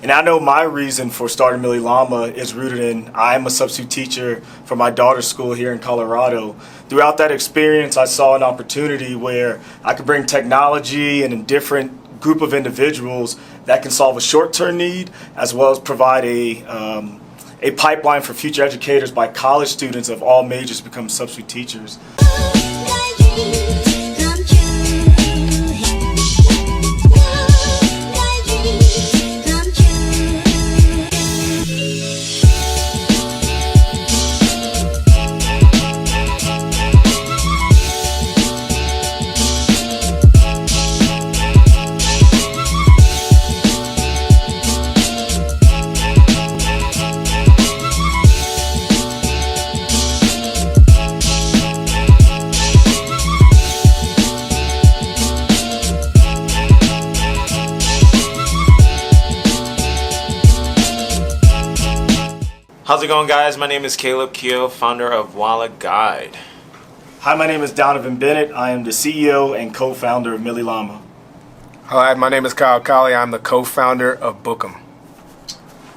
And I know my reason for starting Mili Liama is rooted in I'm a substitute teacher for my daughter's school here in Colorado. Throughout that experience, I saw an opportunity where I could bring technology and a different group of individuals that can solve a short-term need as well as provide a pipeline for future educators by college students of all majors to become substitute teachers. How's it going, guys? My name is Kioh, founder of WalletGyde. Hi, my name is Donavan Bennett. I am the CEO and co-founder of Mili Liama. Hi, my name is Kyle Colley. I'm the co-founder of Bookum.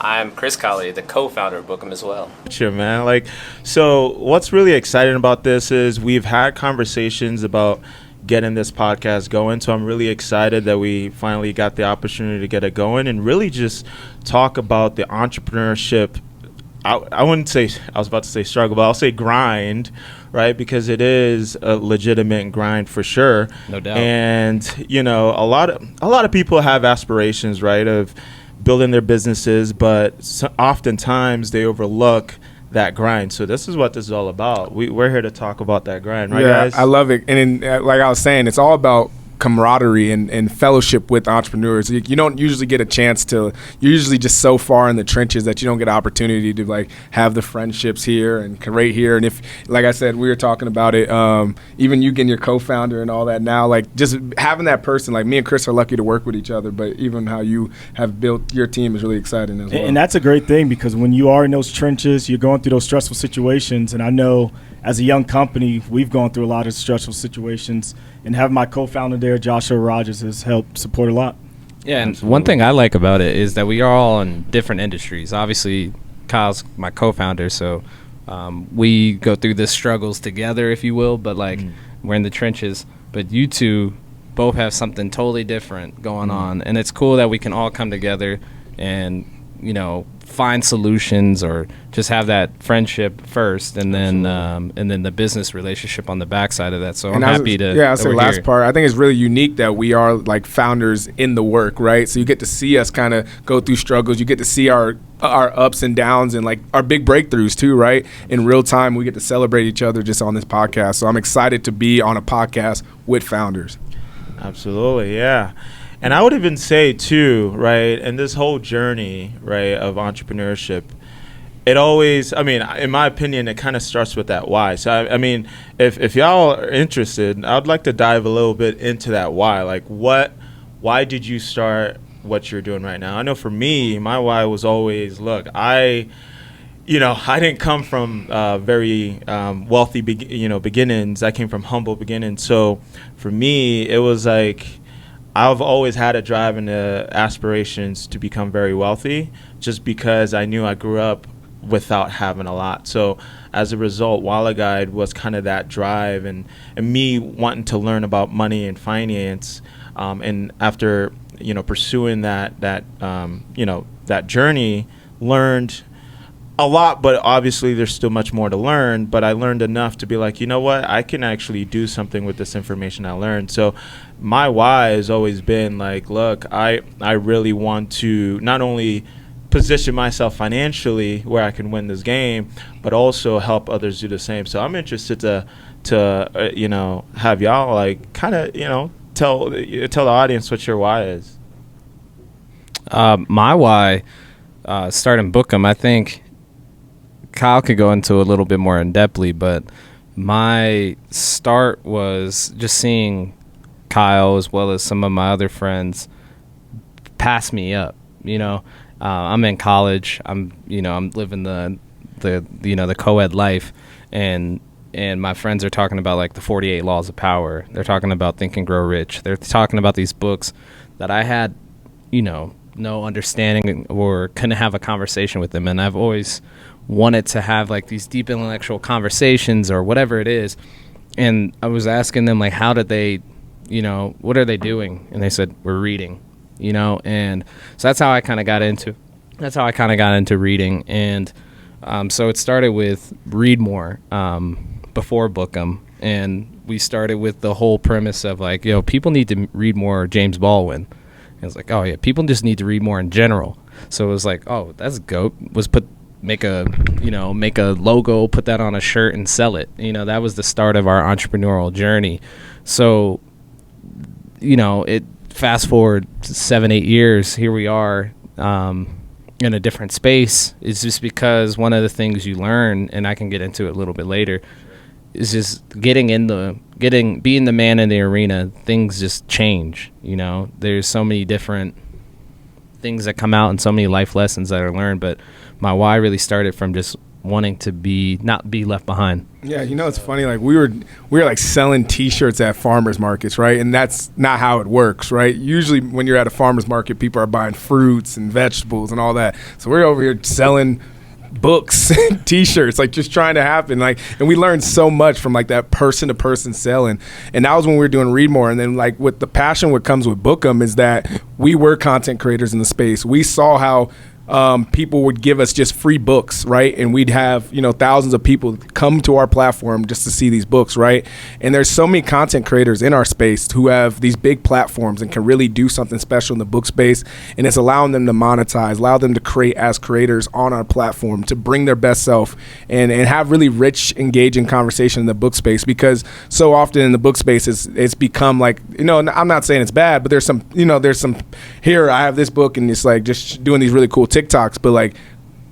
I'm Kris Colley, the co-founder of Bookum as well. Sure, man. So what's really exciting about this is we've had conversations about getting this podcast going. So I'm really excited that we finally got the opportunity to get it going and really just talk about the entrepreneurship. I wouldn't say, I was about to say struggle, but I'll say grind, right? Because it is a legitimate grind for sure. No doubt. And, you know, a lot of people have aspirations, right, of building their businesses, but oftentimes they overlook that grind. So this is what this is all about. We're here to talk about that grind, right, guys? I love it. And like I was saying, it's all about camaraderie and fellowship with entrepreneurs. You don't usually get a chance to, you're usually just so far in the trenches that you don't get an opportunity to like have the friendships here and right here. And if, like I said, we were talking about it, even you getting your co-founder and all that now, like just having that person, like me and Kris are lucky to work with each other, but even how you have built your team is really exciting as well. And that's a great thing because when you are in those trenches, you're going through those stressful situations. And I know as a young company, we've gone through a lot of stressful situations, and having my co-founder there, Joshua Rogers, has helped support a lot. Yeah, and one thing I like about it is that we are all in different industries. Obviously, Kyle's my co-founder, so we go through the struggles together, if you will, but we're in the trenches. But you two both have something totally different going on, and it's cool that we can all come together and, you know, find solutions or just have that friendship first, and then the business relationship on the backside of that. So I'm happy to. Yeah, that's the last part. I think it's really unique that we are like founders in the work, right? So you get to see us kind of go through struggles. You get to see our ups and downs and like our big breakthroughs too, right? In real time, we get to celebrate each other just on this podcast. So I'm excited to be on a podcast with founders. Absolutely, yeah. And I would even say too, right, and this whole journey, right, of entrepreneurship, it always, I mean, in my opinion, it kind of starts with that why. So, I mean, if y'all are interested, I'd like to dive a little bit into that why. Like, why did you start what you're doing right now? I know for me, my why was always, look, I didn't come from very wealthy, beginnings. I came from humble beginnings. So for me, it was like, I've always had a drive and aspirations to become very wealthy just because I knew I grew up without having a lot. So as a result, WalletGyde was kind of that drive and me wanting to learn about money and finance. And after, pursuing that journey, learned a lot, but obviously there's still much more to learn. But I learned enough to be like, you know what, I can actually do something with this information I learned. So my why has always been like, look, I really want to not only position myself financially where I can win this game, but also help others do the same. So I'm interested to have y'all like kind of, tell the audience what your why is. My why, starting Bookum, I think Kyle could go into a little bit more in depthly, but my start was just seeing Kyle as well as some of my other friends pass me up. I'm in college. I'm living the co-ed life, and my friends are talking about like the 48 laws of power. They're talking about Think and Grow Rich. They're talking about these books that I had, no understanding or couldn't have a conversation with them. And I've always wanted to have like these deep intellectual conversations or whatever it is. And I was asking them, like, how did they, what are they doing? And they said, we're reading, and so that's how I kind of got into reading. And so it started with read more before Bookum. And we started with the whole premise of like, people need to read more James Baldwin. And it's like, oh yeah, people just need to read more in general. So it was like, oh, that's dope. Make a logo, put that on a shirt and sell it. That was the start of our entrepreneurial journey. So, it fast forward 7-8 years, here we are in a different space. It's just because one of the things you learn, and I can get into it a little bit later, is just being the man in the arena. Things just change. There's so many different things that come out and so many life lessons that are learned, but my why really started from just wanting to not be left behind. Yeah, it's funny, like we were like selling t-shirts at farmers markets, right? And that's not how it works, right? Usually when you're at a farmers market, people are buying fruits and vegetables and all that. So we're over here selling books and t-shirts, like just trying to happen, like, and we learned so much from like that person to person selling. And that was when we were doing read more. And then like with the passion, what comes with Bookum is that we were content creators in the space. We saw how people would give us just free books, right? And we'd have, thousands of people come to our platform just to see these books, right? And there's so many content creators in our space who have these big platforms and can really do something special in the book space. And it's allowing them to monetize, allow them to create as creators on our platform, to bring their best self and have really rich, engaging conversation in the book space. Because so often in the book space, it's become like, I'm not saying it's bad, but there's some here, I have this book and it's like just doing these really cool TikToks, but like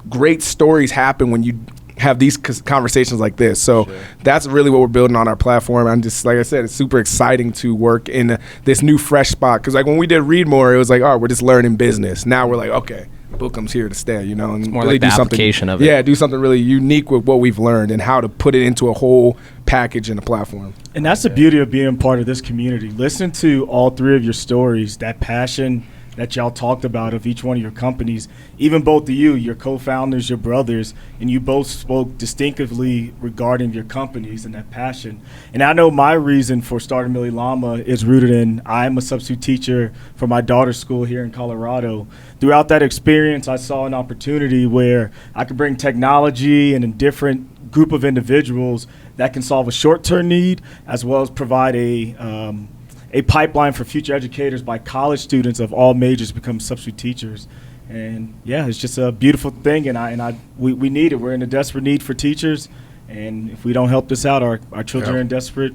great stories happen when you have these conversations like this. So sure. That's really what we're building on our platform. I'm just, like I said, it's super exciting to work in this new fresh spot. Cause like when we did Read More, it was like, we're just learning business. Now we're like, okay, Bookum's here to stay, and it's more really like the application of it. Yeah, do something really unique with what we've learned and how to put it into a whole package in a platform. And that's the beauty of being part of this community. Listen to all three of your stories, that passion that y'all talked about of each one of your companies, even both of you, your co-founders, your brothers, and you both spoke distinctively regarding your companies and that passion. And I know my reason for starting Mili Liama is rooted in I'm a substitute teacher for my daughter's school here in Colorado. Throughout that experience, I saw an opportunity where I could bring technology and a different group of individuals that can solve a short-term need as well as provide a pipeline for future educators by college students of all majors become substitute teachers. And yeah, it's just a beautiful thing, and we need it. We're in a desperate need for teachers, and if we don't help this out, our children are in desperate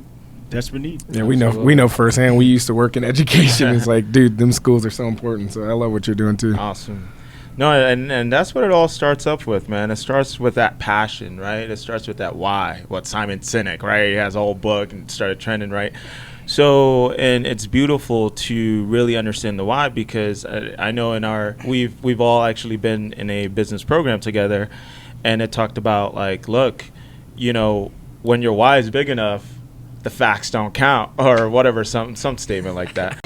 need. Yeah, we know firsthand. We used to work in education. It's like, dude, them schools are so important. So I love what you're doing too. Awesome. No, and that's what it all starts up with, man. It starts with that passion, right? It starts with that why. What Simon Sinek, right? He has a whole book and started trending, right? So, and it's beautiful to really understand the why, because I know we've all actually been in a business program together, and it talked about like, look, when your why is big enough, the facts don't count, or whatever, some statement like that.